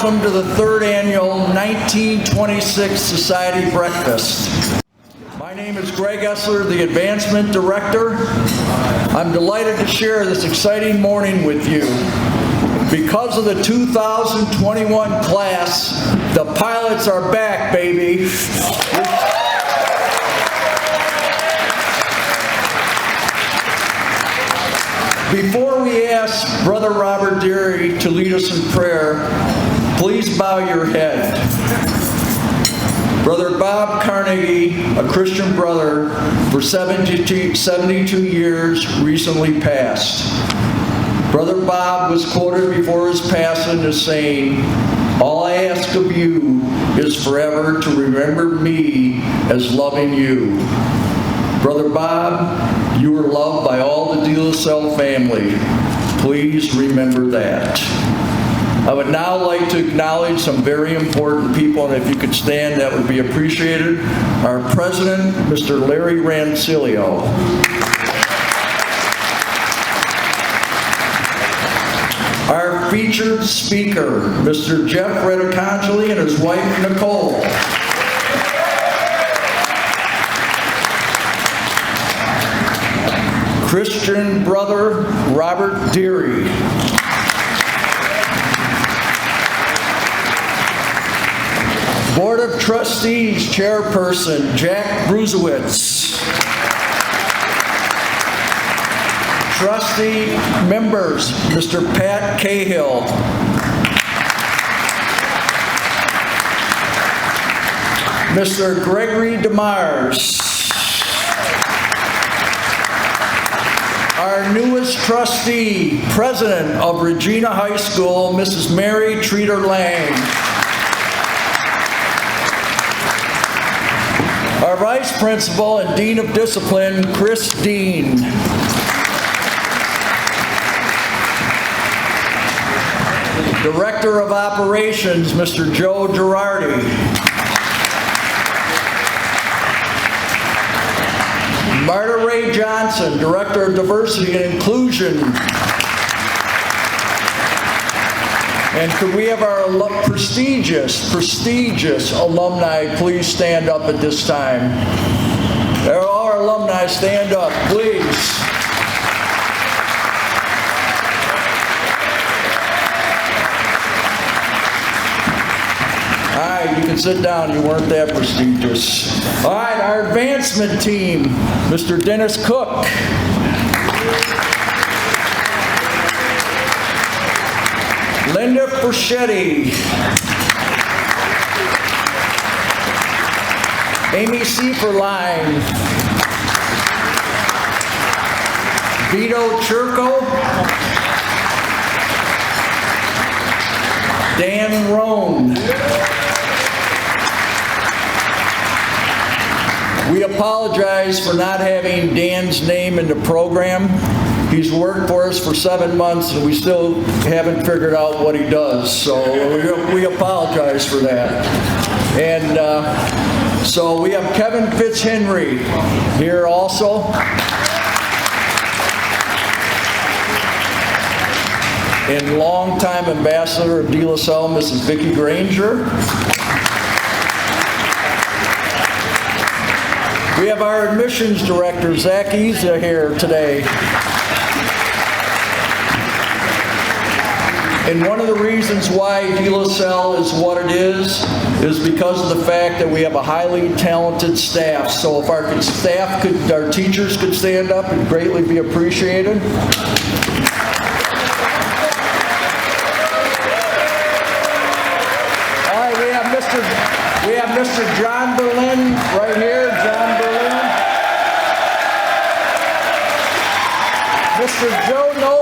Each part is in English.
welcome to the third annual 1926 Society Breakfast. My name is Greg Esler, the Advancement Director. I'm delighted to share this exciting morning with you. Because of the 2021 class, the pilots are back, baby. Before we ask Brother Robert Deary to lead us in prayer, please bow your head. Brother Bob Carnegie, a Christian brother for 72 years, recently passed. Brother Bob was quoted before his passing as saying, "All I ask of you is forever to remember me as loving you." Brother Bob, you are loved by all the De La Salle family. Please remember that. I would now like to acknowledge some very important people, and if you could stand, that would be appreciated. Our President, Mr. Larry Rancilio. Our featured speaker, Mr. Jeff Fratarcangeli and his wife, Nicole. Christian brother, Robert Deary. Board of Trustees Chairperson, Jack Bruzewitz. Trustee members, Mr. Pat Cahill. Mr. Gregory DeMars. Our newest trustee, President of Regina High School, Mrs. Mary Treater Lang. Our Vice Principal and Dean of Discipline, Chris Dean. Director of Operations, Mr. Joe Girardi. Marta Ray Johnson, Director of Diversity and Inclusion. And could we have our prestigious alumni please stand up at this time? All our alumni, stand up, please. All right, you can sit down. You weren't that prestigious. All right, our advancement team, Mr. Dennis Cook. Linda Perschetti. Amy Sieferlein. Vito Churko. Dan Roan. We apologize for not having Dan's name in the program. He's worked for us for 7 months and we still haven't figured out what he does. So we apologize for that. And so we have Kevin Fitzhenry here also. And longtime ambassador of De La Salle, Mrs. Vicki Granger. We have our admissions director, Zach Isa, here today. And one of the reasons why De La Salle is what it is because of the fact that we have a highly talented staff. So if our teachers could stand up, it'd greatly be appreciated. All right, we have Mr. John Berlin right here, John Berlin. Mr. Joe Novak.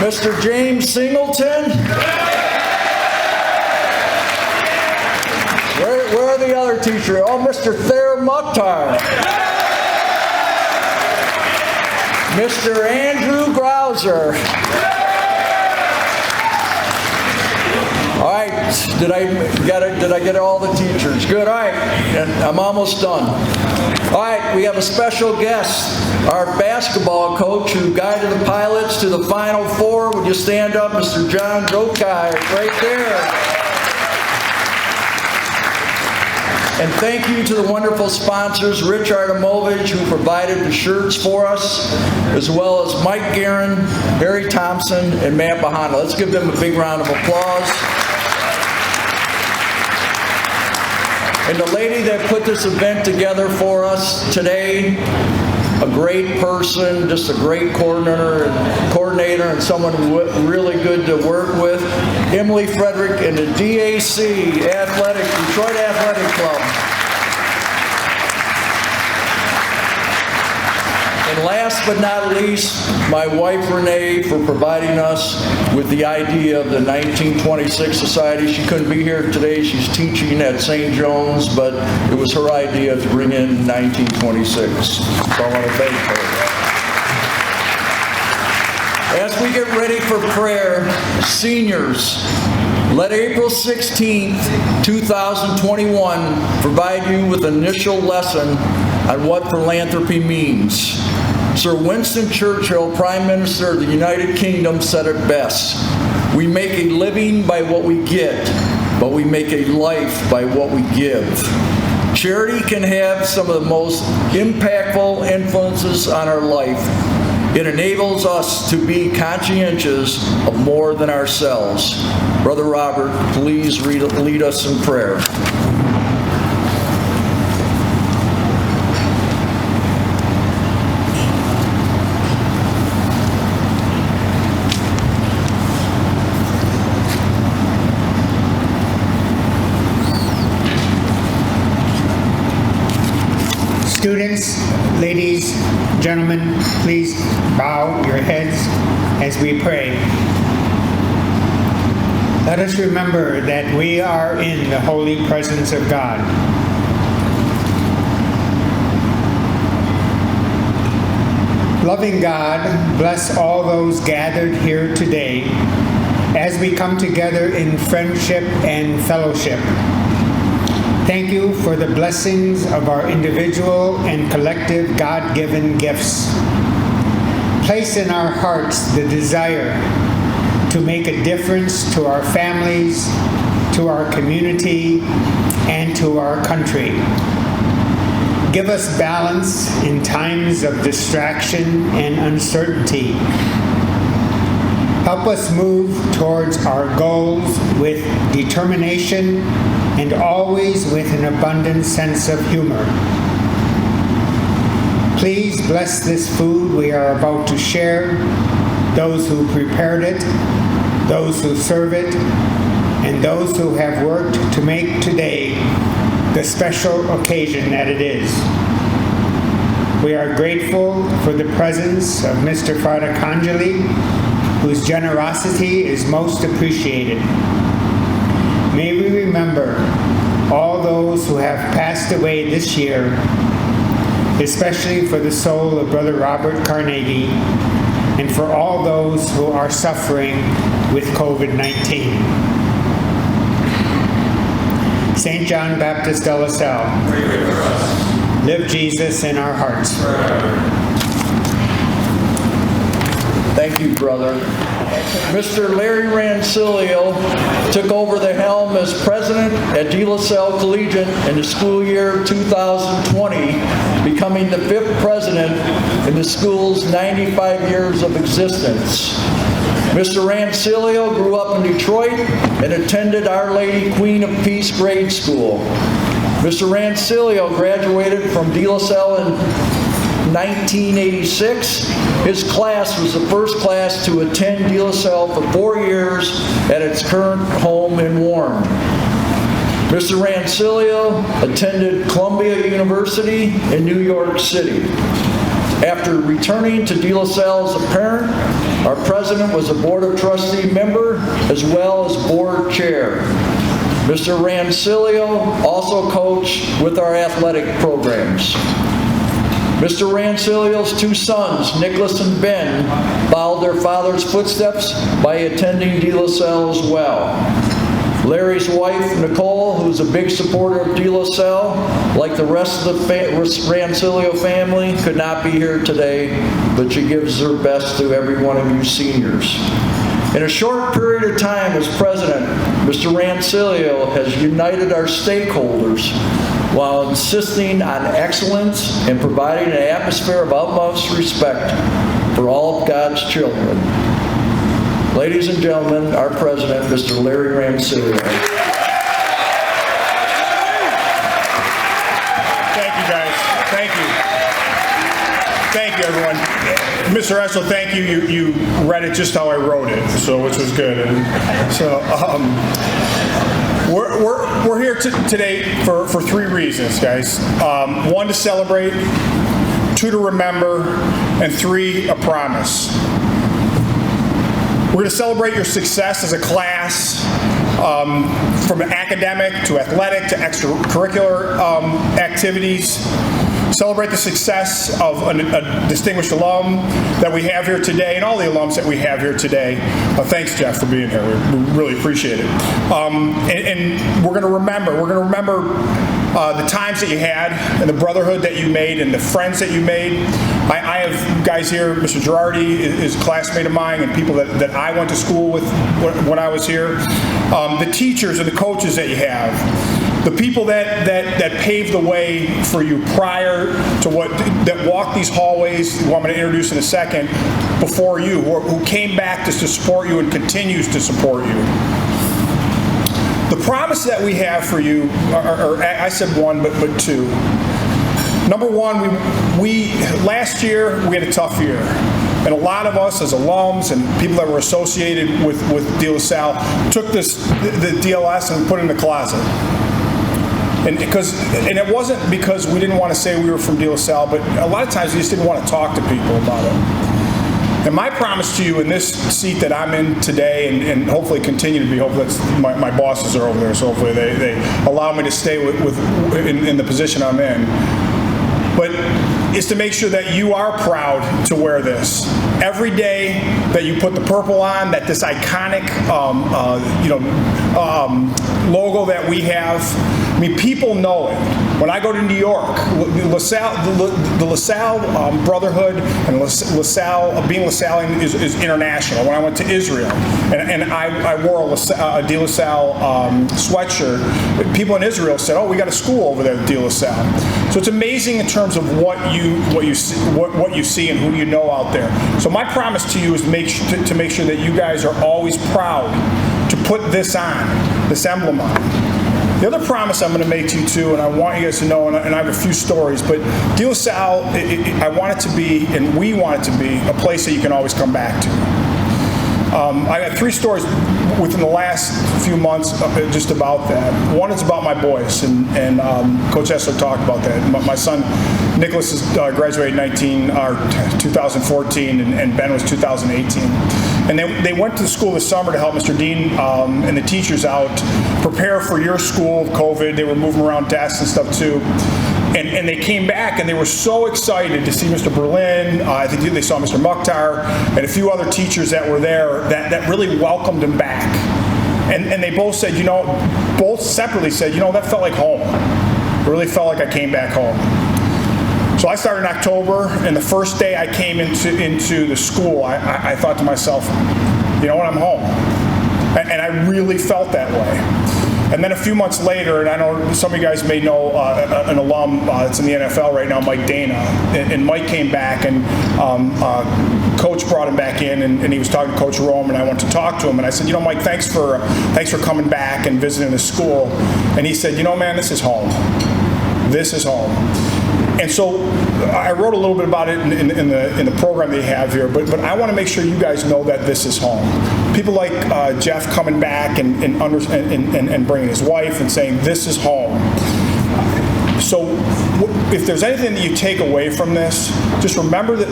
Mr. James Singleton. Where are the other teachers? Oh, Mr. Thayer Mukhtar. Mr. Andrew Grouser. All right, did I get all the teachers? Good, all right, I'm almost done. All right, we have a special guest, our basketball coach who guided the Pilots to the Final Four. Would you stand up, Mr. John Gokai, right there. And thank you to the wonderful sponsors, Rich Artemovich, who provided the shirts for us, as well as Mike Guerin, Harry Thompson, and Matt Bahana. Let's give them a big round of applause. And the lady that put this event together for us today, a great person, just a great coordinator and someone really good to work with, Emily Frederick and the DAC Detroit Athletic Club. And last but not least, my wife Renee for providing us with the idea of the 1926 Society. She couldn't be here today. She's teaching at St. John's, but it was her idea to bring in 1926. So I want to thank her. As we get ready for prayer, seniors, let April 16th, 2021 provide you with an initial lesson on what philanthropy means. Sir Winston Churchill, Prime Minister of the United Kingdom, said it best. We make a living by what we get, but we make a life by what we give. Charity can have some of the most impactful influences on our life. It enables us to be conscientious of more than ourselves. Brother Robert, please lead us in prayer. Students, ladies, gentlemen, please bow your heads as we pray. Let us remember that we are in the holy presence of God. Loving God, bless all those gathered here today as we come together in friendship and fellowship. Thank you for the blessings of our individual and collective God-given gifts. Place in our hearts the desire to make a difference to our families, to our community, and to our country. Give us balance in times of distraction and uncertainty. Help us move towards our goals with determination and always with an abundant sense of humor. Please bless this food we are about to share, those who prepared it, those who serve it, and those who have worked to make today the special occasion that it is. We are grateful for the presence of Mr. Fratarcangeli, whose generosity is most appreciated. May we remember all those who have passed away this year, especially for the soul of Brother Robert Carnegie, and for all those who are suffering with COVID-19. St. John Baptist de La Salle, live Jesus in our hearts. Thank you, brother. Mr. Larry Rancilio took over the helm as president at De La Salle Collegiate in the school year 2020, becoming the 5th president in the school's 95 years of existence. Mr. Rancilio grew up in Detroit and attended Our Lady Queen of Peace Grade School. Mr. Rancilio graduated from De La Salle in 1986. His class was the first class to attend De La Salle for 4 years at its current home in Warren. Mr. Rancilio attended Columbia University in New York City. After returning to De La Salle as a parent, our president was a Board of Trustee member as well as board chair. Mr. Rancilio also coached with our athletic programs. Mr. Rancilio's 2 sons, Nicholas and Ben, followed their father's footsteps by attending De La Salle as well. Larry's wife, Nicole, who's a big supporter of De La Salle, like the rest of the Rancilio family, could not be here today, but she gives her best to every one of you seniors. In a short period of time as president, Mr. Rancilio has united our stakeholders while insisting on excellence and providing an atmosphere of utmost respect for all of God's children. Ladies and gentlemen, our president, Mr. Larry Rancilio. Thank you, guys. Thank you. Thank you, everyone. Mr. Esler, thank you. You read it just how I wrote it, so which was good. And so we're here today for three reasons, guys. One, to celebrate. Two, to remember. And three, a promise. We're going to celebrate your success as a class, from academic to athletic to extracurricular activities. Celebrate the success of a distinguished alum that we have here today, and all the alums that we have here today. Thanks, Jeff, for being here. We really appreciate it. And we're going to remember. We're going to remember the times that you had, and the brotherhood that you made, and the friends that you made. I have guys here. Mr. Girardi is a classmate of mine, and people that I went to school with when I was here. The teachers and the coaches that you have. The people that paved the way for you prior to that walked these hallways, who I'm going to introduce in a second, before you, who came back to support you and continues to support you. The promise that we have for you, or I said one, but two. Number one, we last year we had a tough year. And a lot of us as alums and people that were associated with De La Salle took the DLS and put it in the closet. And it wasn't because we didn't want to say we were from De La Salle, but a lot of times we just didn't want to talk to people about it. And my promise to you in this seat that I'm in today, and hopefully continue to be, hopefully that's, my bosses are over there, so hopefully they allow me to stay in the position I'm in, but is to make sure that you are proud to wear this. Every day that you put the purple on, that this iconic logo that we have, I mean, people know it. When I go to New York, the La Salle Brotherhood and La Salle, being LaSallian is international. When I went to Israel and I wore a De La Salle sweatshirt, people in Israel said, "Oh, we got a school over there at De La Salle." So it's amazing in terms of what you see and who you know out there. So my promise to you is to make sure that you guys are always proud to put this on, this emblem on. The other promise I'm going to make to you too, and I want you guys to know, and I have a few stories, but De La Salle, I want it to be, and we want it to be, a place that you can always come back to. I got three stories within the last few months just about that. One is about my boys, and Coach Esler talked about that. My son Nicholas graduated in 2014, and Ben was 2018. And they went to the school this summer to help Mr. Dean and the teachers out prepare for your school, COVID. They were moving around desks and stuff too. And they came back and they were so excited to see Mr. Berlin. I think they saw Mr. Mukhtar and a few other teachers that were there that really welcomed them back. And they both said, both separately said, that felt like home. It really felt like I came back home. So I started in October, and the first day I came into the school, I thought to myself, you know what, I'm home. And I really felt that way. And then a few months later, and I know some of you guys may know an alum that's in the NFL right now, Mike Dana. And Mike came back, and Coach brought him back in, and he was talking to Coach Rome, and I went to talk to him. And I said, Mike, thanks for coming back and visiting the school. And he said, man, this is home. This is home. And so I wrote a little bit about it in the program they have here, but I want to make sure you guys know that this is home. People like Jeff coming back and bringing his wife and saying this is home. So if there's anything that you take away from this, just remember that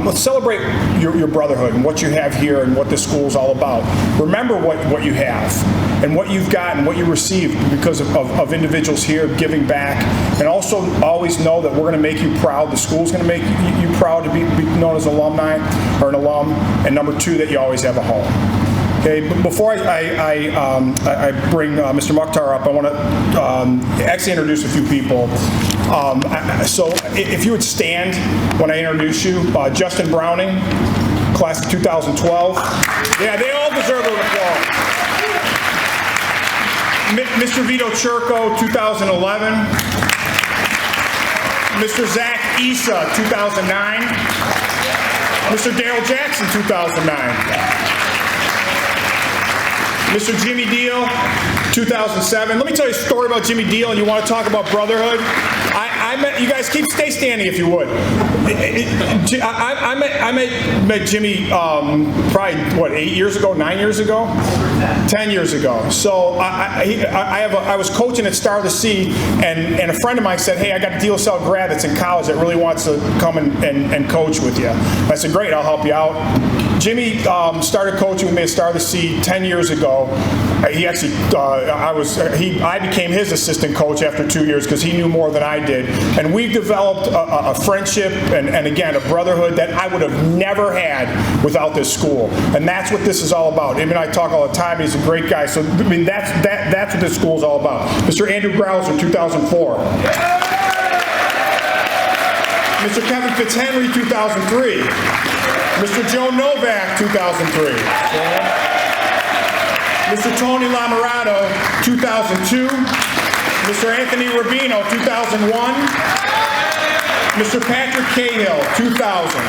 let's celebrate your brotherhood and what you have here and what this school is all about. Remember what you have and what you've got and what you received because of individuals here giving back. And also always know that we're going to make you proud. The school's going to make you proud to be known as an alumni or an alum. And number two, that you always have a home. Okay, but before I bring Mr. Mukhtar up, I want to actually introduce a few people. So if you would stand when I introduce you, Justin Browning, class of 2012. Yeah, they all deserve an applause. Mr. Vito Churko, 2011. Mr. Zach Issa, 2009. Mr. Daryl Jackson, 2009. Mr. Jimmy Deal, 2007. Let me tell you a story about Jimmy Deal, and you want to talk about brotherhood? I met, you guys stay standing if you would. I met Jimmy probably, 8 years ago, 9 years ago? 10 years ago. So I was coaching at Star of the Sea, and a friend of mine said, hey, I got a DSL grad that's in college that really wants to come and coach with you. I said, great, I'll help you out. Jimmy started coaching with me at Star of the Sea 10 years ago. He actually, I became his assistant coach after 2 years because he knew more than I did. And we've developed a friendship and again, a brotherhood that I would have never had without this school. And that's what this is all about. Him and I talk all the time. He's a great guy. So, I mean, that's what this school is all about. Mr. Andrew Grouser, 2004. Mr. Kevin Fitzhenry, 2003. Mr. Joe Novak, 2003. Mr. Tony Lamorato, 2002. Mr. Anthony Rubino, 2001. Mr. Patrick Cahill, 2000.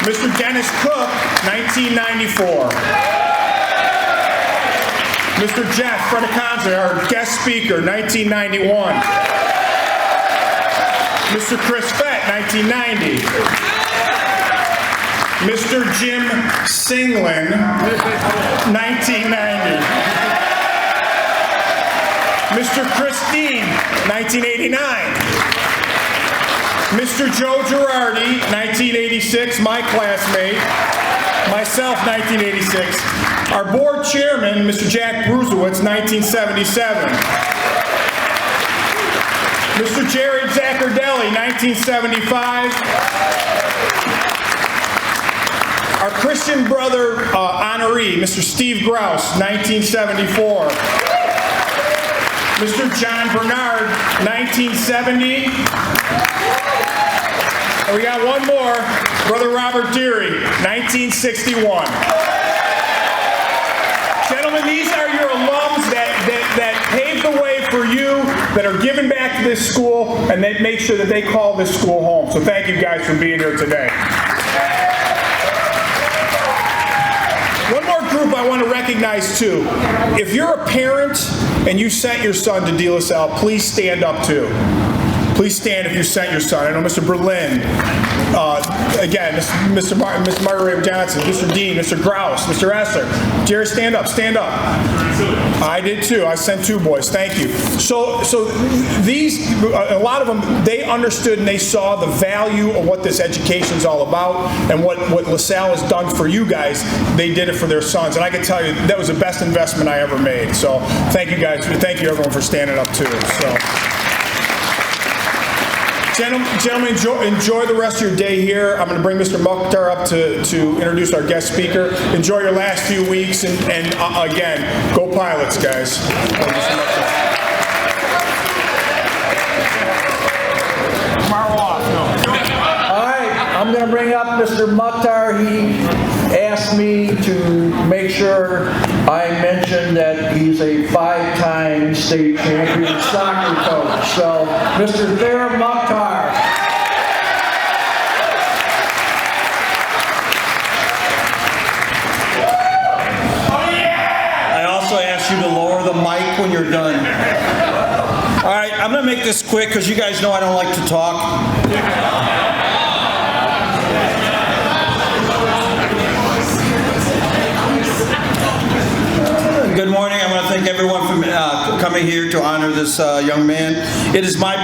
Mr. Dennis Cook, 1994. Mr. Jeff Fratarcangeli, our guest speaker, 1991. Mr. Chris Fett, 1990. Mr. Jim Singlin, 1990. Mr. Chris Dean, 1989. Mr. Joe Girardi, 1986, my classmate. Myself, 1986. Our board chairman, Mr. Jack Bruzewitz, 1977. Mr. Jared Zaccardelli, 1975. Our Christian brother honoree, Mr. Steve Grouse, 1974. Mr. John Bernard, 1970. And we got one more, Brother Robert Deary, 1961. Gentlemen, these are your alums that paved the way for you, that are giving back to this school, and that make sure that they call this school home. So thank you guys for being here today. One more group I want to recognize too. If you're a parent and you sent your son to De La Salle, please stand up too. Please stand if you sent your son. I know Mr. Berlin, again, Mr. Margaret Johnson, Mr. Dean, Mr. Grouse, Mr. Esler. Jerry, stand up, stand up. I did too. I sent 2 boys. Thank you. So these, a lot of them, they understood and they saw the value of what this education is all about and what La Salle has done for you guys. They did it for their sons. And I can tell you, that was the best investment I ever made. So thank you guys. Thank you everyone for standing up too. So. Gentlemen, enjoy the rest of your day here. I'm going to bring Mr. Mukhtar up to introduce our guest speaker. Enjoy your last few weeks, and again, go Pilots, guys. All right, I'm going to bring up Mr. Mukhtar. He asked me to make sure I mention that he's a 5-time state champion soccer coach. So, Mr. Deary Mukhtar. I also ask you to lower the mic when you're done. All right, I'm going to make this quick because you guys know I don't like to talk. Good morning. I want to thank everyone for coming here to honor this young man. It is my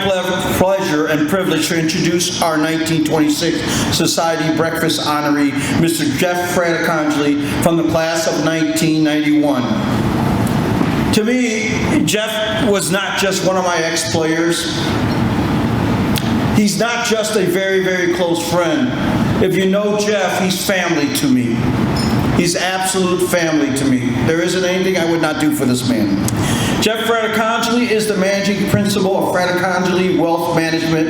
pleasure and privilege to introduce our 1926 Society Breakfast honoree, Mr. Jeff Fratarcangeli, from the class of 1991. To me, Jeff was not just one of my ex-players. He's not just a very, very close friend. If you know Jeff, he's family to me. He's absolute family to me. There isn't anything I would not do for this man. Jeff Fratarcangeli is the managing principal of Fratarcangeli Wealth Management,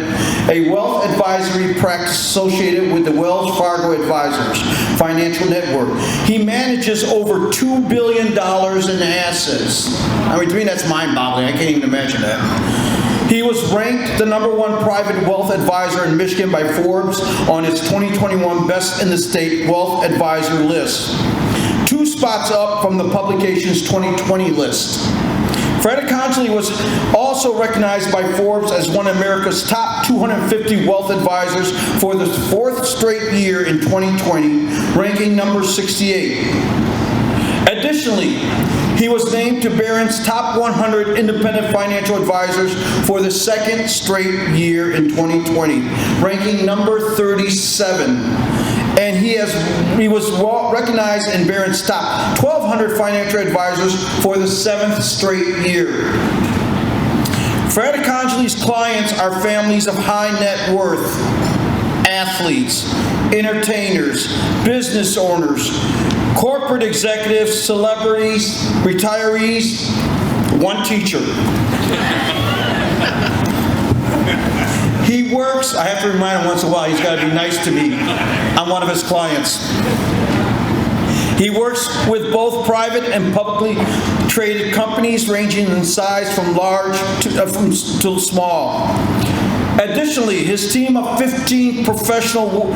a wealth advisory practice associated with the Wells Fargo Advisors Financial Network. He manages over $2 billion in assets. I mean, to me, that's mind-boggling. I can't even imagine that. He was ranked the #1 private wealth advisor in Michigan by Forbes on its 2021 Best in the State Wealth Advisor list, 2 spots up from the publication's 2020 list. Fratarcangeli was also recognized by Forbes as one of America's top 250 wealth advisors for the 4th straight year in 2020, ranking number 68. Additionally, he was named to Barron's Top 100 Independent Financial Advisors for the 2nd straight year in 2020, ranking number 37. And he was recognized in Barron's Top 1,200 Financial Advisors for the 7th straight year. Fratarcangeli's clients are families of high net worth, athletes, entertainers, business owners, corporate executives, celebrities, retirees, one teacher. He works, I have to remind him once in a while, he's got to be nice to me. I'm one of his clients. He works with both private and publicly traded companies ranging in size from large to small. Additionally, his team of 15 professionals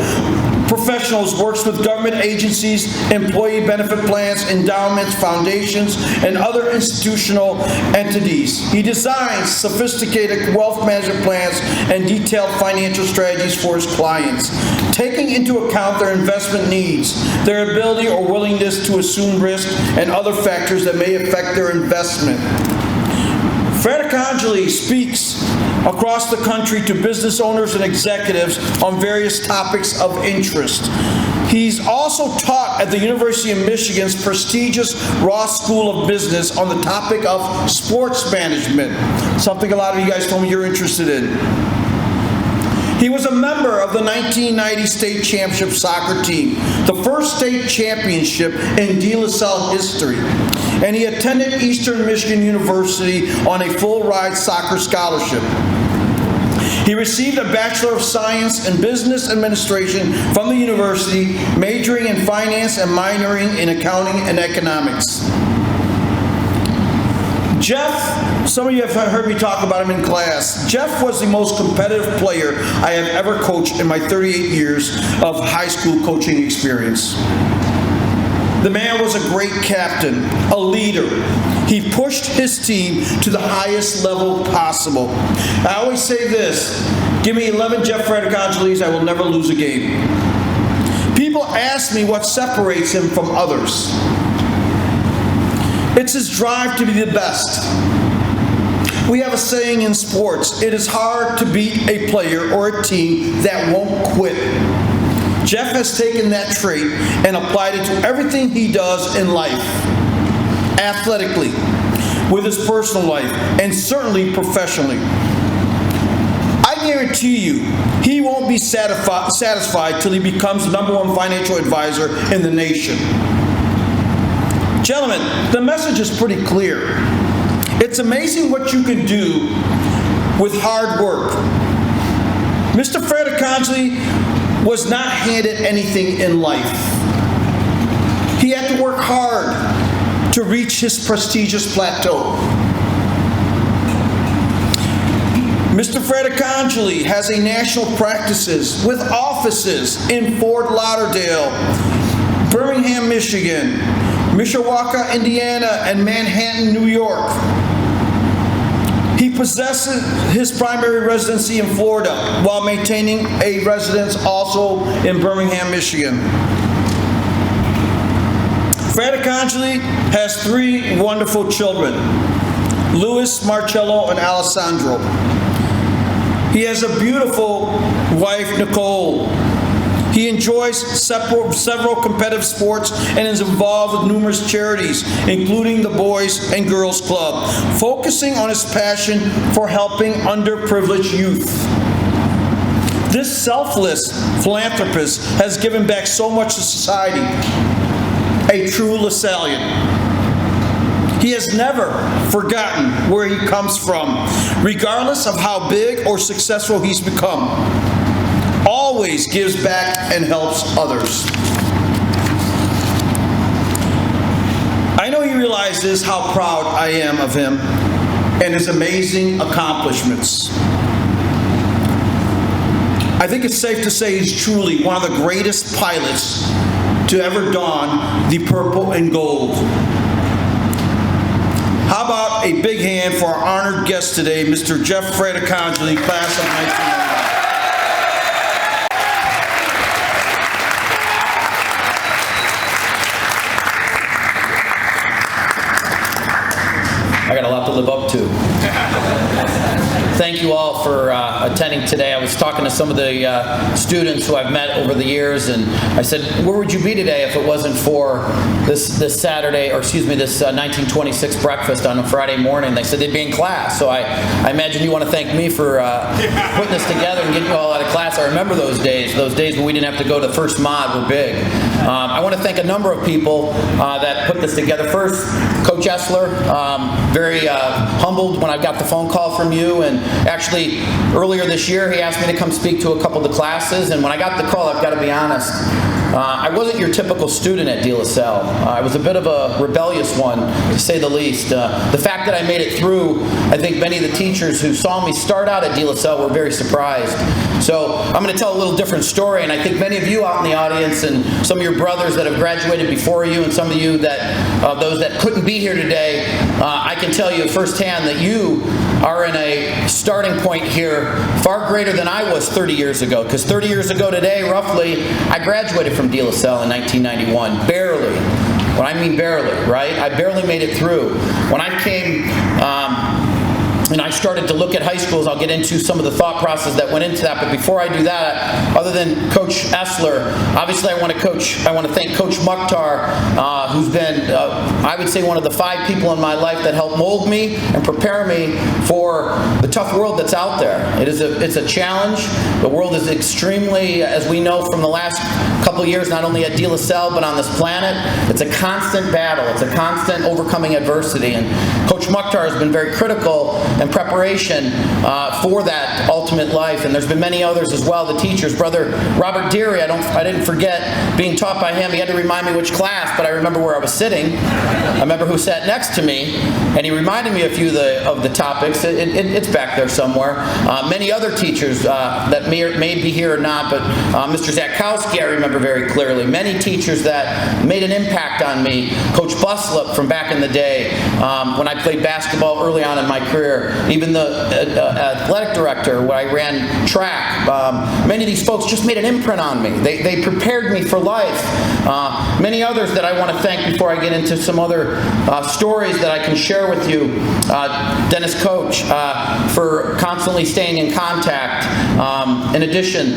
works with government agencies, employee benefit plans, endowments, foundations, and other institutional entities. He designs sophisticated wealth management plans and detailed financial strategies for his clients, taking into account their investment needs, their ability or willingness to assume risk, and other factors that may affect their investment. Fratarcangeli speaks across the country to business owners and executives on various topics of interest. He's also taught at the University of Michigan's prestigious Ross School of Business on the topic of sports management, something a lot of you guys told me you're interested in. He was a member of the 1990 state championship soccer team, the first state championship in De La Salle history. And he attended Eastern Michigan University on a full-ride soccer scholarship. He received a Bachelor of Science in Business Administration from the university, majoring in finance and minoring in accounting and economics. Jeff, some of you have heard me talk about him in class. Jeff was the most competitive player I have ever coached in my 38 years of high school coaching experience. The man was a great captain, a leader. He pushed his team to the highest level possible. I always say this, give me 11 Jeff Fratarcangelis, I will never lose a game. People ask me what separates him from others. It's his drive to be the best. We have a saying in sports, it is hard to beat a player or a team that won't quit. Jeff has taken that trait and applied it to everything he does in life, athletically, with his personal life, and certainly professionally. I guarantee you, he won't be satisfied till he becomes the #1 financial advisor in the nation. Gentlemen, the message is pretty clear. It's amazing what you can do with hard work. Mr. Fratarcangeli was not handed anything in life. He had to work hard to reach his prestigious plateau. Mr. Fratarcangeli has a national practices with offices in Fort Lauderdale, Birmingham, Michigan, Mishawaka, Indiana, and Manhattan, New York. He possesses his primary residency in Florida while maintaining a residence also in Birmingham, Michigan. Fratarcangeli has 3 wonderful children, Louis, Marcello, and Alessandro. He has a beautiful wife, Nicole. He enjoys several competitive sports and is involved with numerous charities, including the Boys and Girls Club, focusing on his passion for helping underprivileged youth. This selfless philanthropist has given back so much to society. a true LaSallian. He has never forgotten where he comes from, regardless of how big or successful he's become. Always gives back and helps others. I know he realizes how proud I am of him and his amazing accomplishments. I think it's safe to say he's truly one of the greatest pilots to ever don the purple and gold. How about a big hand for our honored guest today, Mr. Jeff Fratarcangeli, class of 1999. I got a lot to live up to. Thank you all for attending today. I was talking to some of the students who I've met over the years, and I said, where would you be today if it wasn't for this Saturday, or excuse me, this 1926 breakfast on a Friday morning? They said they'd be in class. So I imagine you want to thank me for putting this together and getting you all out of class. I remember those days when we didn't have to go to first mod were big. I want to thank a number of people that put this together. First, Coach Esler, very humbled when I got the phone call from you, and actually earlier this year he asked me to come speak to a couple of the classes, and when I got the call, I've got to be honest, I wasn't your typical student at De La Salle. I was a bit of a rebellious one, to say the least. The fact that I made it through, I think many of the teachers who saw me start out at De La Salle were very surprised. So I'm going to tell a little different story, and I think many of you out in the audience and some of your brothers that have graduated before you and some of you that, those that couldn't be here today, I can tell you firsthand that you are in a starting point here far greater than I was 30 years ago. Because 30 years ago today, roughly, I graduated from De La Salle in 1991. Barely. When I mean barely, right? I barely made it through. When I came and I started to look at high schools, I'll get into some of the thought process that went into that. But before I do that, other than Coach Esler, obviously I want to thank Coach Mukhtar, who's been, I would say, one of the 5 people in my life that helped mold me and prepare me for the tough world that's out there. It's a challenge. The world is extremely, as we know from the last couple of years, not only at De La Salle, but on this planet, it's a constant battle. It's a constant overcoming adversity. And Coach Mukhtar has been very critical in preparation for that ultimate life. And there's been many others as well. The teachers, Brother Robert Deary, I didn't forget being taught by him. He had to remind me which class, but I remember where I was sitting. I remember who sat next to me, and he reminded me a few of the topics. It's back there somewhere. Many other teachers that may be here or not, but Mr. Zakowski I remember very clearly. Many teachers that made an impact on me. Coach Buslip from back in the day when I played basketball early on in my career. Even the athletic director when I ran track. Many of these folks just made an imprint on me. They prepared me for life. Many others that I want to thank before I get into some other stories that I can share with you. Dennis Coach for constantly staying in contact. In addition,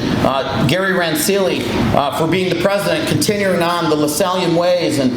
Gary Rancilio for being the president, continuing on the LaSallian ways and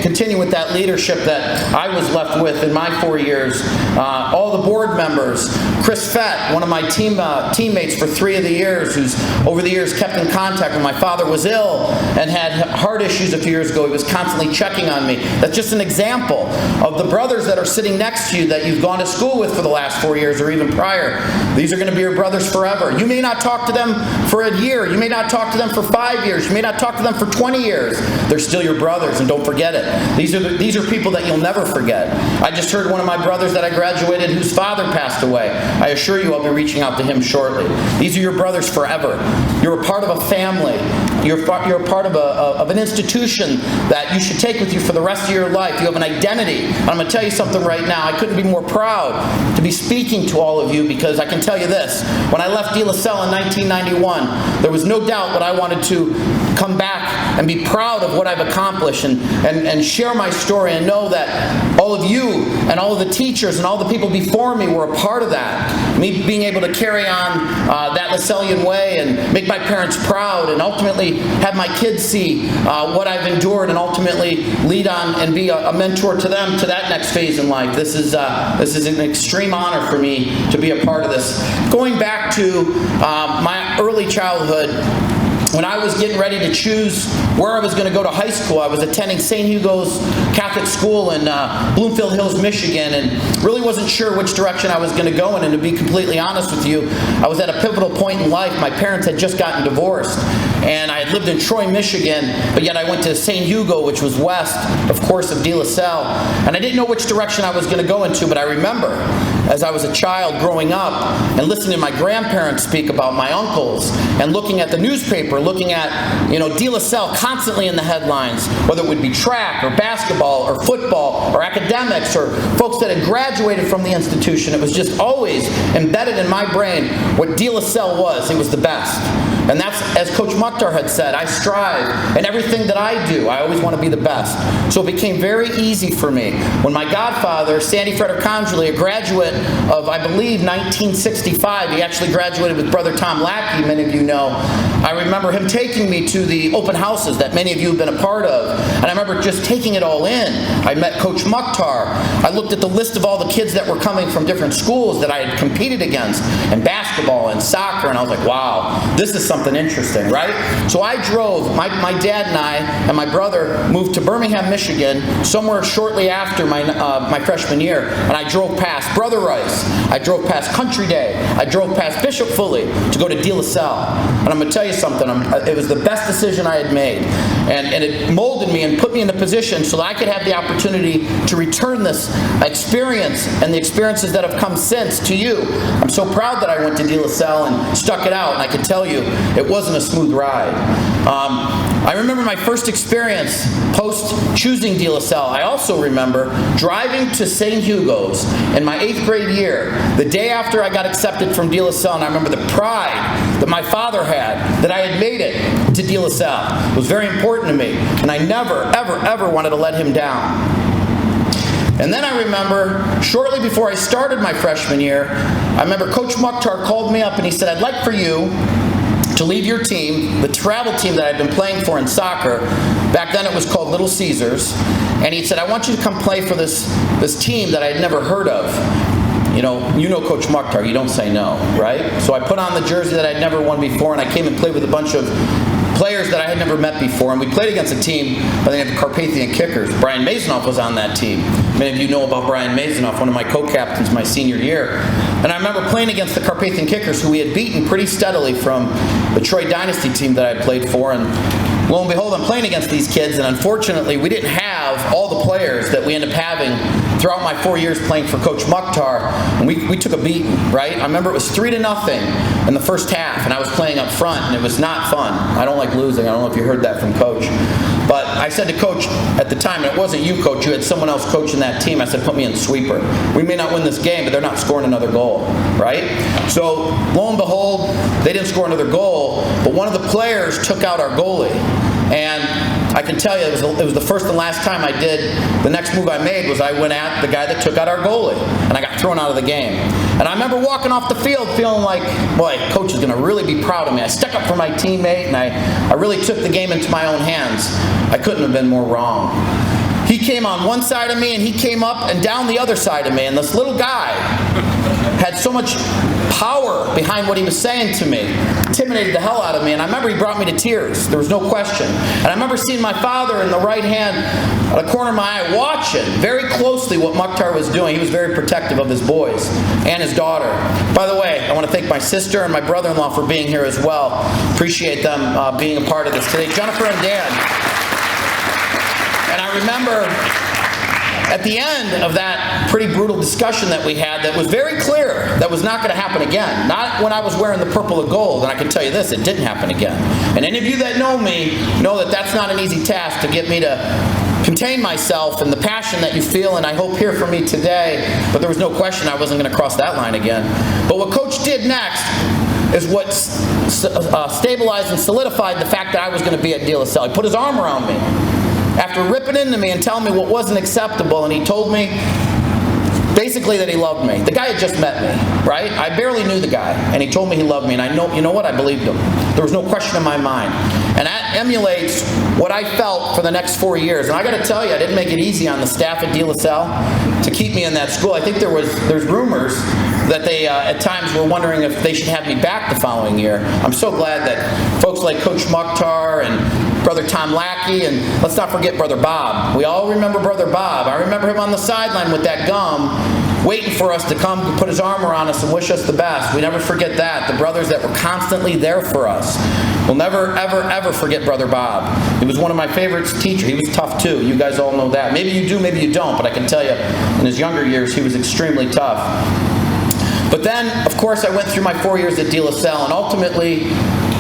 continue with that leadership that I was left with in my 4 years. All the board members, Chris Fett, one of my teammates for 3 of the years, who's over the years kept in contact. When my father was ill and had heart issues a few years ago, he was constantly checking on me. That's just an example of the brothers that are sitting next to you that you've gone to school with for the last 4 years or even prior. These are going to be your brothers forever. You may not talk to them for a year. You may not talk to them for 5 years. You may not talk to them for 20 years. They're still your brothers, and don't forget it. These are people that you'll never forget. I just heard one of my brothers that I graduated whose father passed away. I assure you I'll be reaching out to him shortly. These are your brothers forever. You're a part of a family. You're a part of an institution that you should take with you for the rest of your life. You have an identity. And I'm going to tell you something right now. I couldn't be more proud to be speaking to all of you, because I can tell you this. When I left De La Salle in 1991, there was no doubt that I wanted to come back and be proud of what I've accomplished and share my story and know that all of you and all of the teachers and all the people before me were a part of that. Me being able to carry on that LaSallian way and make my parents proud and ultimately have my kids see what I've endured and ultimately lead on and be a mentor to them to that next phase in life. This is an extreme honor for me to be a part of this. Going back to my early childhood, when I was getting ready to choose where I was going to go to high school, I was attending St. Hugo's Catholic School in Bloomfield Hills, Michigan, and really wasn't sure which direction I was going to go in. And to be completely honest with you, I was at a pivotal point in life. My parents had just gotten divorced, and I had lived in Troy, Michigan, but yet I went to St. Hugo, which was west, of course, of De La Salle, and I didn't know which direction I was going to go into, but I remember as I was a child growing up and listening to my grandparents speak about my uncles and looking at the newspaper, looking at, De La Salle constantly in the headlines, whether it would be track or basketball or football or academics or folks that had graduated from the institution. It was just always embedded in my brain what De La Salle was. It was the best. And that's, as Coach Mukhtar had said, I strive in everything that I do. I always want to be the best. So it became very easy for me. When my godfather, Sandy Fratarcangeli, a graduate of, I believe, 1965, he actually graduated with Brother Tom Lackey, many of you know. I remember him taking me to the open houses that many of you have been a part of. And I remember just taking it all in. I met Coach Mukhtar. I looked at the list of all the kids that were coming from different schools that I had competed against in basketball and soccer, and I was like, wow, this is something interesting, right? So I drove, my dad and I and my brother moved to Birmingham, Michigan, somewhere shortly after my freshman year, and I drove past Brother Rice, I drove past Country Day, I drove past Bishop Foley to go to De La Salle. And I'm going to tell you something, it was the best decision I had made, and it molded me and put me in a position so that I could have the opportunity to return this experience and the experiences that have come since to you. I'm so proud that I went to De La Salle and stuck it out, and I can tell you it wasn't a smooth ride. I remember my first experience post-choosing De La Salle. I also remember driving to St. Hugo's in my 8th grade year, the day after I got accepted from De La Salle, and I remember the pride that my father had that I had made it to De La Salle. It was very important to me, and I never, ever, ever wanted to let him down. And then I remember, shortly before I started my freshman year, I remember Coach Mukhtar called me up and he said, I'd like for you to leave your team, the travel team that I'd been playing for in soccer. Back then it was called Little Caesars. And he said, I want you to come play for this team that I had never heard of. You know Coach Mukhtar, you don't say no, right? So I put on the jersey that I'd never worn before, and I came and played with a bunch of players that I had never met before, and we played against a team by the name of the Carpathian Kickers. Brian Mazanoff was on that team. Many of you know about Brian Mazanoff, one of my co-captains my senior year. And I remember playing against the Carpathian Kickers, who we had beaten pretty steadily from the Troy Dynasty team that I played for, and lo and behold, I'm playing against these kids, and unfortunately, we didn't have all the players that we ended up having throughout my 4 years playing for Coach Mukhtar, and we took a beating, right? I remember it was 3-0 in the first half, and I was playing up front, and it was not fun. I don't like losing. I don't know if you heard that from Coach. But I said to Coach at the time, and it wasn't you, Coach, you had someone else coaching that team, I said, put me in sweeper. We may not win this game, but they're not scoring another goal, right? So, lo and behold, they didn't score another goal, but one of the players took out our goalie. And I can tell you, it was the first and last time I did. The next move I made was I went at the guy that took out our goalie, and I got thrown out of the game. And I remember walking off the field feeling like, boy, Coach is going to really be proud of me. I stuck up for my teammate, and I really took the game into my own hands. I couldn't have been more wrong. He came on one side of me, and he came up and down the other side of me, and this little guy had so much power behind what he was saying to me, intimidated the hell out of me, and I remember he brought me to tears. There was no question. And I remember seeing my father in the right hand, at the corner of my eye, watching very closely what Mukhtar was doing. He was very protective of his boys and his daughter. By the way, I want to thank my sister and my brother-in-law for being here as well. Appreciate them being a part of this today. Jennifer and Dan. And I remember at the end of that pretty brutal discussion that we had that was very clear that was not going to happen again. Not when I was wearing the purple and gold, and I can tell you this, it didn't happen again. And any of you that know me know that that's not an easy task to get me to contain myself and the passion that you feel, and I hope hear from me today, but there was no question I wasn't going to cross that line again. But what Coach did next is what stabilized and solidified the fact that I was going to be at De La Salle. He put his arm around me after ripping into me and telling me what wasn't acceptable, and he told me basically that he loved me. The guy had just met me, right? I barely knew the guy, and he told me he loved me, and I know, you know what? I believed him. There was no question in my mind. And that emulates what I felt for the next 4 years. And I got to tell you, I didn't make it easy on the staff at De La Salle to keep me in that school. I think there's rumors that they at times were wondering if they should have me back the following year. I'm so glad that folks like Coach Mukhtar and Brother Tom Lackey, and let's not forget Brother Bob. We all remember Brother Bob. I remember him on the sideline with that gum, waiting for us to come put his arm around us and wish us the best. We never forget that. The brothers that were constantly there for us. We'll never, ever, ever forget Brother Bob. He was one of my favorite teachers. He was tough too. You guys all know that. Maybe you do, maybe you don't, but I can tell you, in his younger years, he was extremely tough. But then, of course, I went through my 4 years at De La Salle and ultimately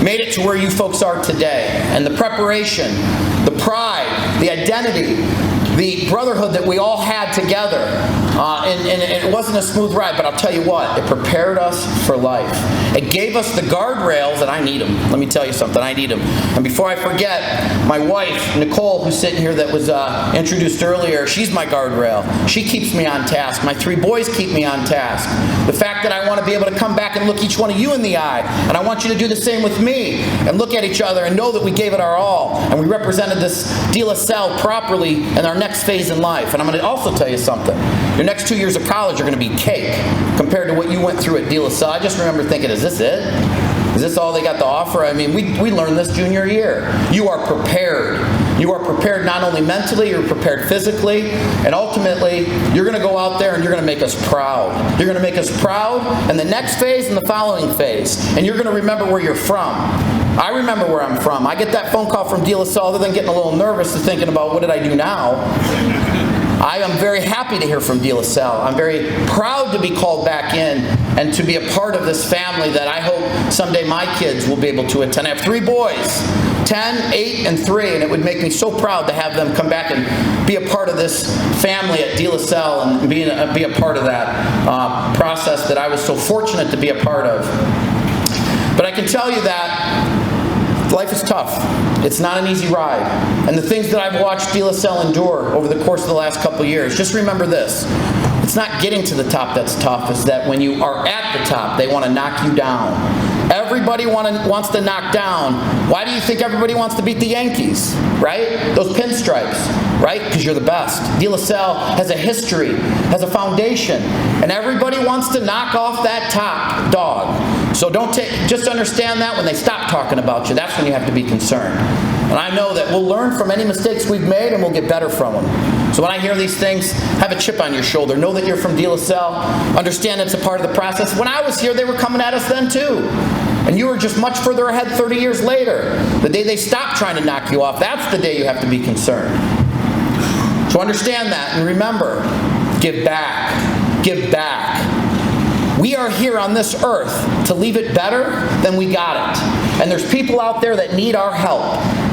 made it to where you folks are today. And the preparation, the pride, the identity, the brotherhood that we all had together. And it wasn't a smooth ride, but I'll tell you what, it prepared us for life. It gave us the guardrails, and I need them. Let me tell you something, I need them. And before I forget, my wife, Nicole, who's sitting here that was introduced earlier, she's my guardrail. She keeps me on task. My 3 boys keep me on task. The fact that I want to be able to come back and look each one of you in the eye, and I want you to do the same with me, and look at each other and know that we gave it our all, and we represented this De La Salle properly in our next phase in life. And I'm going to also tell you something. Your next 2 years of college are going to be cake compared to what you went through at De La Salle. I just remember thinking, is this it? Is this all they got to offer? I mean, we learned this junior year. You are prepared. You are prepared not only mentally, you're prepared physically, and ultimately, you're going to go out there and you're going to make us proud. You're going to make us proud in the next phase and the following phase, and you're going to remember where you're from. I remember where I'm from. I get that phone call from De La Salle, other than getting a little nervous and thinking about what did I do now. I am very happy to hear from De La Salle. I'm very proud to be called back in and to be a part of this family that I hope someday my kids will be able to attend. I have 3 boys, 10, 8, and 3, and it would make me so proud to have them come back and be a part of this family at De La Salle and be a part of that process that I was so fortunate to be a part of. But I can tell you that life is tough. It's not an easy ride. And the things that I've watched De La Salle endure over the course of the last couple of years, just remember this. It's not getting to the top that's tough. It's that when you are at the top, they want to knock you down. Everybody wants to knock down. Why do you think everybody wants to beat the Yankees, right? Those pinstripes, right? Because you're the best. De La Salle has a history, has a foundation, and everybody wants to knock off that top dog. So just understand that when they stop talking about you, that's when you have to be concerned. And I know that we'll learn from any mistakes we've made and we'll get better from them. So when I hear these things, have a chip on your shoulder. Know that you're from De La Salle. Understand it's a part of the process. When I was here, they were coming at us then too. And you were just much further ahead 30 years later. The day they stop trying to knock you off, that's the day you have to be concerned. So understand that and remember, give back. Give back. We are here on this earth to leave it better than we got it. And there's people out there that need our help.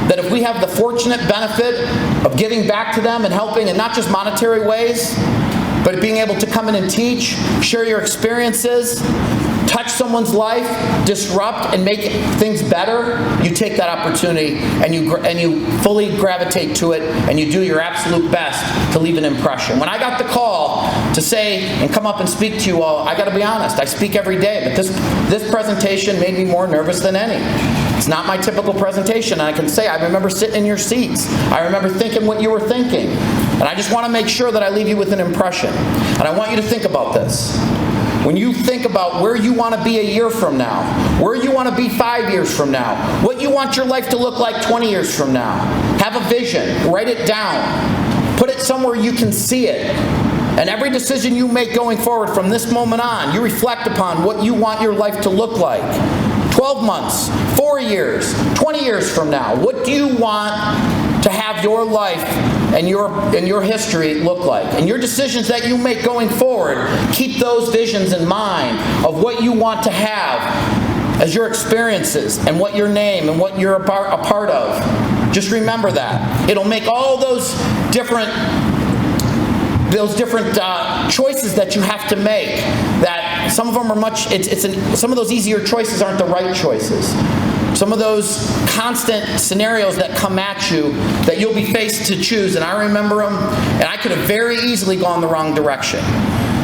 That if we have the fortunate benefit of giving back to them and helping in not just monetary ways, but being able to come in and teach, share your experiences, touch someone's life, disrupt, and make things better, you take that opportunity and you fully gravitate to it and you do your absolute best to leave an impression. When I got the call to say and come up and speak to you all, I got to be honest, I speak every day, but this presentation made me more nervous than any. It's not my typical presentation. I can say I remember sitting in your seats. I remember thinking what you were thinking. And I just want to make sure that I leave you with an impression. And I want you to think about this. When you think about where you want to be a year from now, where you want to be 5 years from now, what you want your life to look like 20 years from now, have a vision, write it down, put it somewhere you can see it. And every decision you make going forward from this moment on, you reflect upon what you want your life to look like. 12 months, 4 years, 20 years from now, what do you want to have your life and your history look like? And your decisions that you make going forward, keep those visions in mind of what you want to have as your experiences and what your name and what you're a part of. Just remember that. It'll make all those different choices that you have to make, that some of them are some of those easier choices aren't the right choices. Some of those constant scenarios that come at you that you'll be faced to choose, and I remember them, and I could have very easily gone the wrong direction.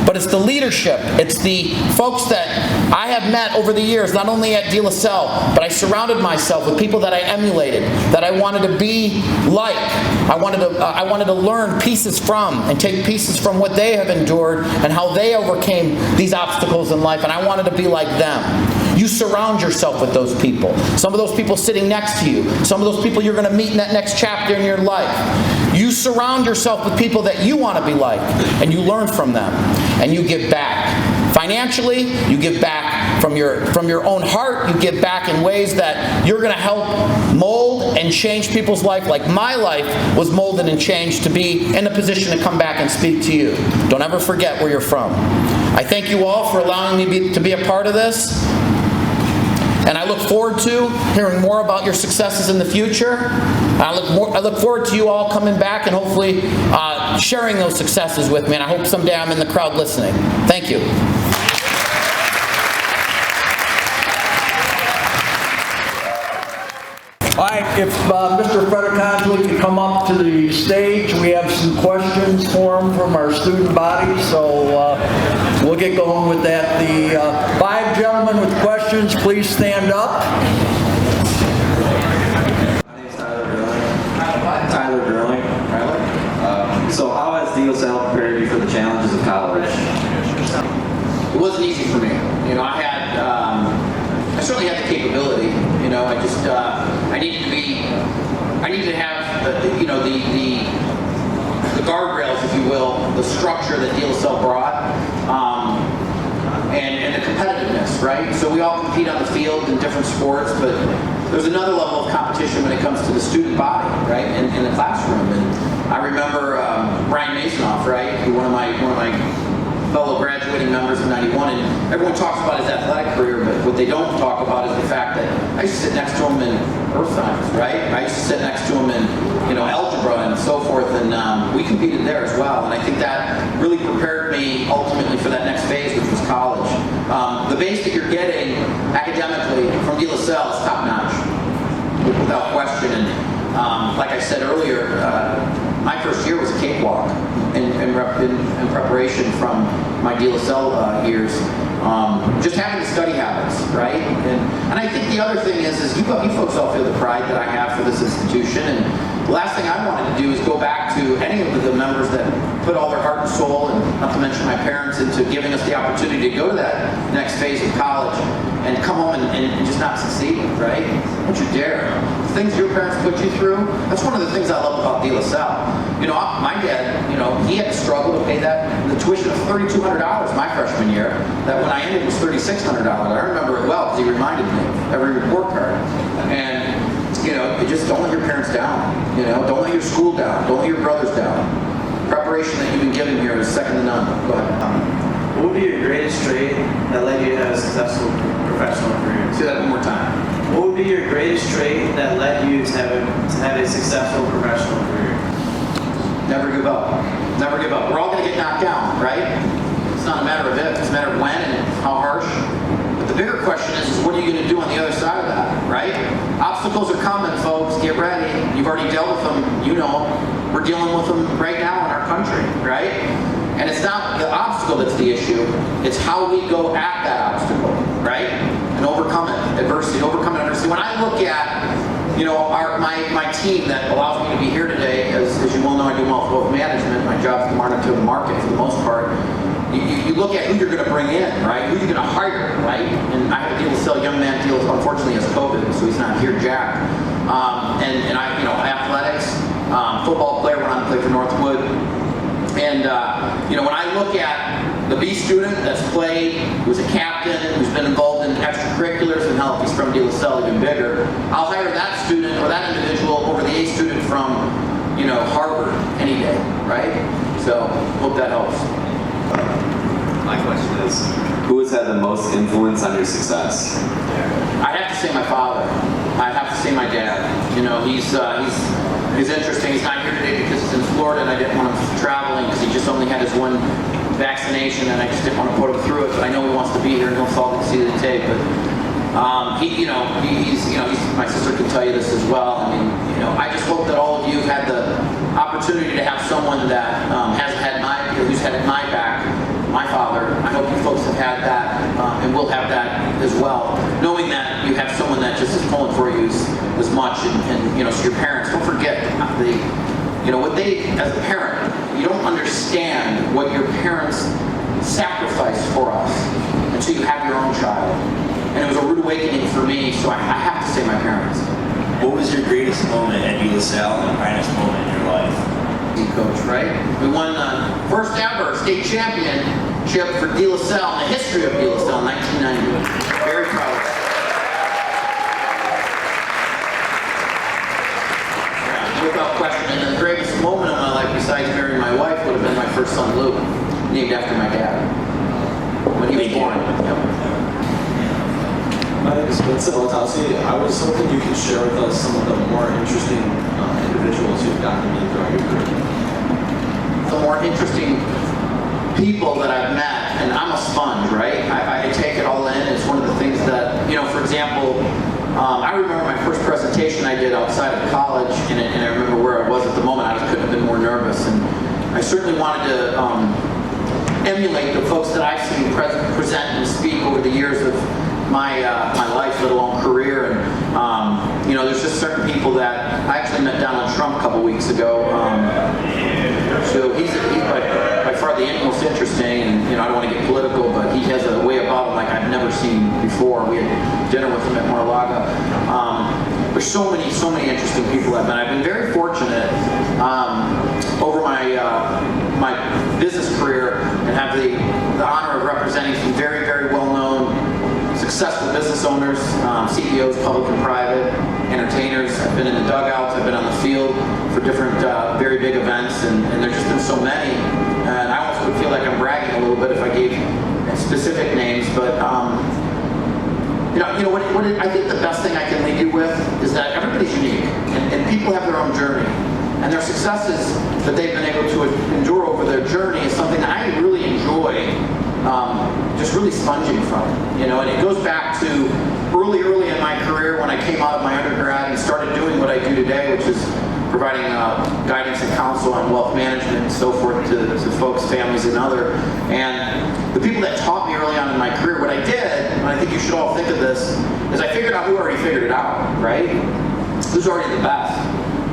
but it's the leadership. It's the folks that I have met over the years, not only at De La Salle, but I surrounded myself with people that I emulated, that I wanted to be like. I wanted to learn pieces from and take pieces from what they have endured and how they overcame these obstacles in life, and I wanted to be like them. You surround yourself with those people. Some of those people sitting next to you. Some of those people you're going to meet in that next chapter in your life. You surround yourself with people that you want to be like, and you learn from them, and you give back. Financially, you give back from your own heart. You give back in ways that you're going to help mold and change people's life, like my life was molded and changed to be in a position to come back and speak to you. Don't ever forget where you're from. I thank you all for allowing me to be a part of this. And I look forward to hearing more about your successes in the future. I look forward to you all coming back and hopefully sharing those successes with me. And I hope someday I'm in the crowd listening. Thank you. All right, if Mr. Fratarcangeli could come up to the stage, we have some questions for him from our student body, so we'll get going with that. The 5 gentlemen with questions, please stand up. My name is Tyler Gurling. So how has De La Salle prepared you for the challenges of college? It wasn't easy for me. You know, I certainly had the capability. You know, I needed to have the guardrails, if you will, the structure that De La Salle brought, and the competitiveness, right? So we all compete on the field in different sports, but there's another level of competition when it comes to the student body, right, in the classroom. And I remember Brian Masonoff, right, one of my fellow graduating members of 91, and everyone talks about his athletic career, but what they don't talk about is the fact that I used to sit next to him in earth science, right? I used to sit next to him in, algebra and so forth, and we competed there as well. And I think that really prepared me ultimately for that next phase, which was college. The base that you're getting academically from De La Salle is top notch, without question. And like I said earlier, my first year was a cakewalk in preparation from my De La Salle years. Just having the study habits, right? And I think the other thing is you folks all feel the pride that I have for this institution. And the last thing I wanted to do is go back to any of the members that put all their heart and soul, and not to mention my parents, into giving us the opportunity to go to that next phase of college and come home and just not succeed, right? Don't you dare. The things your parents put you through, that's one of the things I love about De La Salle. My dad, he had to struggle to pay the tuition of $3,200 my freshman year. That when I ended was $3,600. I remember it well because he reminded me every report card. And you just don't let your parents down. Don't let your school down. Don't let your brothers down. Preparation that you've been given here is second to none. Go ahead. What would be your greatest trait that led you to have a successful professional career? Say that one more time. What would be your greatest trait that led you to have a successful professional career? Never give up. Never give up. We're all going to get knocked down, right? It's not a matter of if, it's a matter of when and how harsh. But the bigger question is what are you going to do on the other side of that, right? Obstacles are coming, folks. Get ready. You've already dealt with them. We're dealing with them right now in our country, right? And it's not the obstacle that's the issue. It's how we go at that obstacle, right? And overcome it. Adversity, overcome adversity. When I look at my team that allows me to be here today, as you well know, I do both management. My job is to monitor the market for the most part. You look at who you're going to bring in, right? Who you're going to hire, right? And I have a De La Salle young man deal, unfortunately, has COVID, so he's not here, Jack. And athletics, football player, went on to play for Northwood. And when I look at the B student that's played, who's a captain, who's been involved in extracurriculars, and hell, if he's from De La Salle, even bigger, I'll hire that student or that individual over the A student from, Harvard any day, right? So, hope that helps. My question is, who has had the most influence on your success? I have to say my father. I have to say my dad. He's interesting. He's not here today because he's in Florida, and I didn't want him traveling because he just only had his one vaccination, and I just didn't want to put him through it. But I know he wants to be here, and he'll follow and see the tape. But my sister can tell you this as well. I mean, I just hope that all of you have had the opportunity to have someone that who's had my back. My father you'll have that as well. Knowing that you have someone that just is pulling for you as much, and you know, so your parents, don't forget what they, as a parent, you don't understand what your parents sacrificed for us until you have your own child. And it was a rude awakening for me, so I have to say my parents. What was your greatest moment at De La Salle and finest moment in your life? Coach, right? We won the first ever state championship for De La Salle in the history of De La Salle in 1990. Very proud of that. Yeah, without question. And the greatest moment of my life, besides marrying my wife, would have been my first son, Luke, named after my dad. When he was born. Yep. My name is Vincent Otasi. I was hoping you could share with us some of the more interesting individuals you've gotten to meet throughout your career. The more interesting people that I've met, and I'm a sponge, right? I take it all in. It's one of the things that, for example, I remember my first presentation I did outside of college, and I remember where I was at the moment. I couldn't have been more nervous, and I certainly wanted to emulate the folks that I've seen present and speak over the years of my life, let alone career. And there's just certain people that I actually met Donald Trump a couple weeks ago. So he's by far the most interesting, and I don't want to get political, but he has a way about him like I've never seen before. We had dinner with him at Mar-a-Lago. There's so many interesting people I've met. I've been very fortunate over my business career and have the honor of representing some very, very well-known, successful business owners, CEOs, public and private, entertainers. I've been in the dugouts, I've been on the field for different very big events, and there's just been so many. And I almost would feel like I'm bragging a little bit if I gave specific names, but I think the best thing I can leave you with is that everybody's unique, and people have their own journey. And their successes that they've been able to endure over their journey is something that I really enjoy just really sponging from. And it goes back to early in my career when I came out of my undergrad and started doing what I do today, which is providing guidance and counsel on wealth management and so forth to folks, families, and other. And the people that taught me early on in my career, what I did, and I think you should all think of this, is I figured out who already figured it out, right? Who's already the best?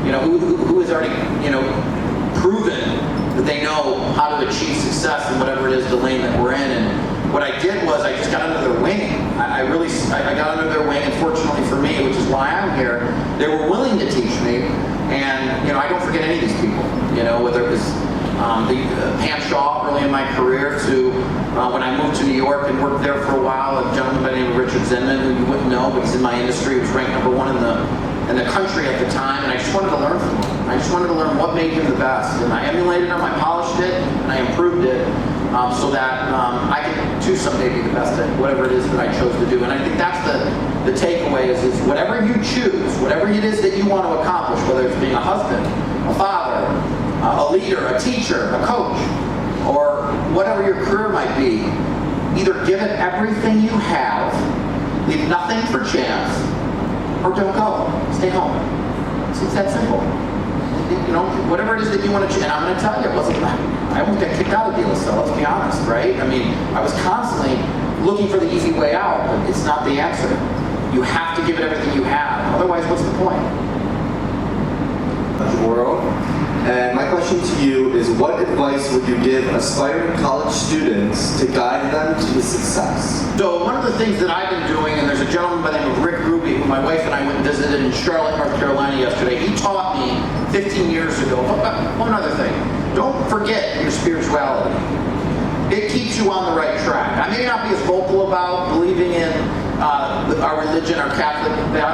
Who has already, proven that they know how to achieve success in whatever it is the lane that we're in. And what I did was I just got under their wing. I got under their wing, and fortunately for me, which is why I'm here, they were willing to teach me. And I don't forget any of these people. Whether it was Pam Shaw early in my career to when I moved to New York and worked there for a while, a gentleman by the name of Richard Zinman, who you wouldn't know, but he's in my industry. He was ranked #1 in the country at the time, and I just wanted to learn from him. I just wanted to learn what made him the best, and I emulated him, I polished it, and I improved it so that I could too someday be the best at whatever it is that I chose to do. And I think that's the takeaway is whatever you choose, whatever it is that you want to accomplish, whether it's being a husband, a father, a leader, a teacher, a coach, or whatever your career might be, either give it everything you have, leave nothing for chance, or don't go. Stay home. It's that simple. Whatever it is that you want to choose. And I'm going to tell you, I almost got kicked out of De La Salle, let's be honest, right? I mean, I was constantly looking for the easy way out, but it's not the answer. You have to give it everything you have. Otherwise, what's the point? World. And my question to you is, what advice would you give aspiring college students to guide them to success? So one of the things that I've been doing, and there's a gentleman by the name of Rick Ruby, who my wife and I went and visited in Charlotte, North Carolina yesterday. He taught me 15 years ago. One other thing, don't forget your spirituality. It keeps you on the right track. I may not be as vocal about believing in our religion, our Catholic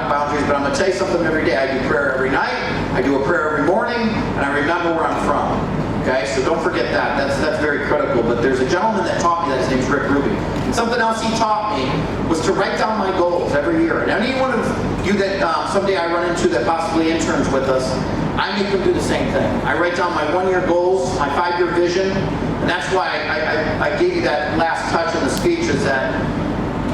boundaries, but I'm going to tell you something every day. I do prayer every night, I do a prayer every morning, and I remember where I'm from. Okay, so don't forget that. That's very critical. But there's a gentleman that taught me that. His name's Rick Ruby. And something else he taught me was to write down my goals every year. And any one of you that someday I run into that possibly interns with us, I make them do the same thing. I write down my 1-year goals, my 5-year vision, and that's why I gave you that last touch in the speech, is that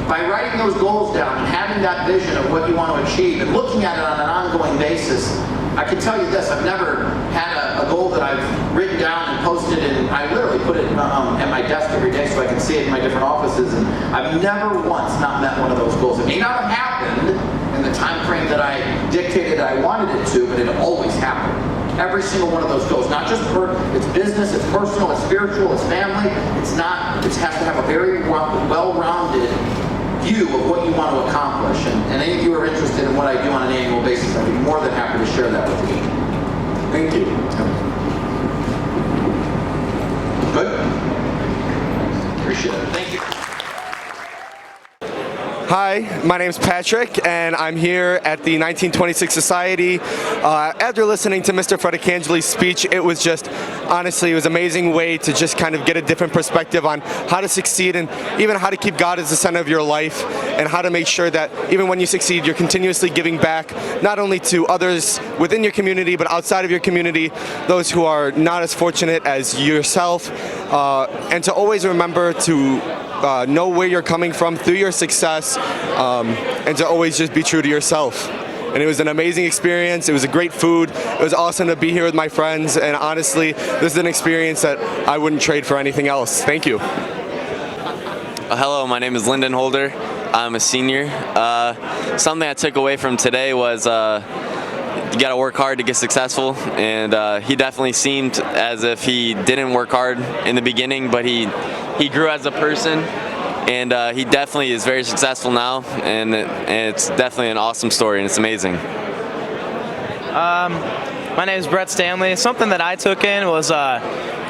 by writing those goals down and having that vision of what you want to achieve and looking at it on an ongoing basis, I can tell you this, I've never had a goal that I've written down and posted, and I literally put it at my desk every day so I can see it in my different offices. And I've never once not met one of those goals. It may not have happened in the time frame that I dictated I wanted it to, but it always happened. Every single one of those goals, not just it's business, it's personal, it's spiritual, it's family. It's not. It has to have a very well-rounded view of what you want to accomplish. And any of you are interested in what I do on an annual basis, I'd be more than happy to share that with you. Thank you. Good? Appreciate it. Thank you. Hi, my name is Patrick, and I'm here at the 1926 Society. After listening to Mr. Fratarcangeli's speech, it was just, honestly, it was an amazing way to just kind of get a different perspective on how to succeed and even how to keep God as the center of your life and how to make sure that even when you succeed, you're continuously giving back, not only to others within your community, but outside of your community, those who are not as fortunate as yourself, and to always remember to know where you're coming from through your success, and to always just be true to yourself. And it was an amazing experience. It was a great food. It was awesome to be here with my friends, and honestly, this is an experience that I wouldn't trade for anything else. Thank you. Hello, my name is Lyndon Holder. I'm a senior. Something I took away from today was you got to work hard to get successful, and he definitely seemed as if he didn't work hard in the beginning, but he grew as a person, and he definitely is very successful now, and it's definitely an awesome story, and it's amazing. My name is Brett Stanley. Something that I took in was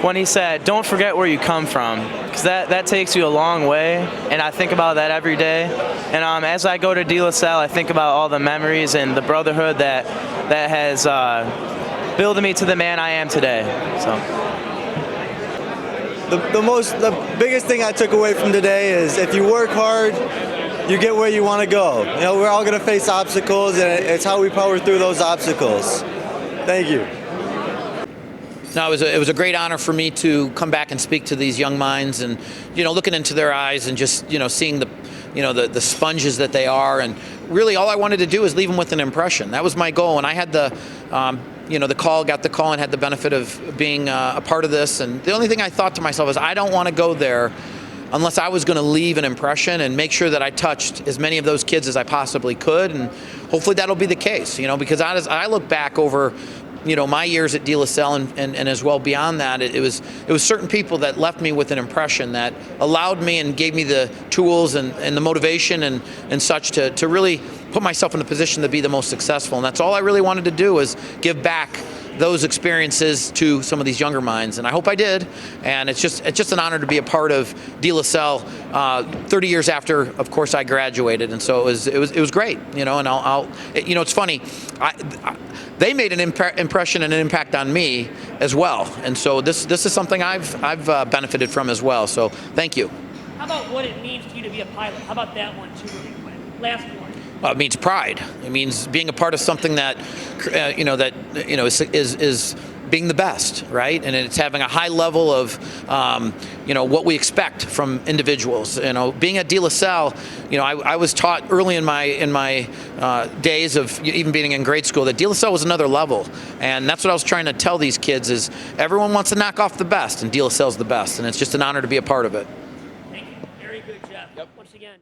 when he said, don't forget where you come from, because that takes you a long way, and I think about that every day. And as I go to De La Salle, I think about all the memories and the brotherhood that has built me to the man I am today. So. The biggest thing I took away from today is if you work hard, you get where you want to go. You know, we're all going to face obstacles, and it's how we power through those obstacles. Thank you. No, it was a great honor for me to come back and speak to these young minds, and looking into their eyes and just seeing the sponges that they are, and really all I wanted to do is leave them with an impression. That was my goal, and I had got the call and had the benefit of being a part of this. And the only thing I thought to myself is I don't want to go there unless I was going to leave an impression and make sure that I touched as many of those kids as I possibly could, and hopefully that'll be the case. Because as I look back over my years at De La Salle and as well beyond that, it was certain people that left me with an impression that allowed me and gave me the tools and the motivation and such to really put myself in a position to be the most successful. And that's all I really wanted to do, is give back those experiences to some of these younger minds, and I hope I did. And it's just an honor to be a part of De La Salle 30 years after, of course, I graduated. And so it was great, and it's funny, they made an impression and an impact on me as well, and so this is something I've benefited from as well. So thank you. How about what it means to you to be a pilot? How about that one too, really quick? Last one. Well, it means pride. It means being a part of something that, is being the best, right? And it's having a high level of, what we expect from individuals. Being at De La Salle, I was taught early in my days of even being in grade school that De La Salle was another level, and that's what I was trying to tell these kids: is everyone wants to knock off the best, and De La Salle's the best, and it's just an honor to be a part of it. Thank you. Very good, Jeff. Yep. Once again.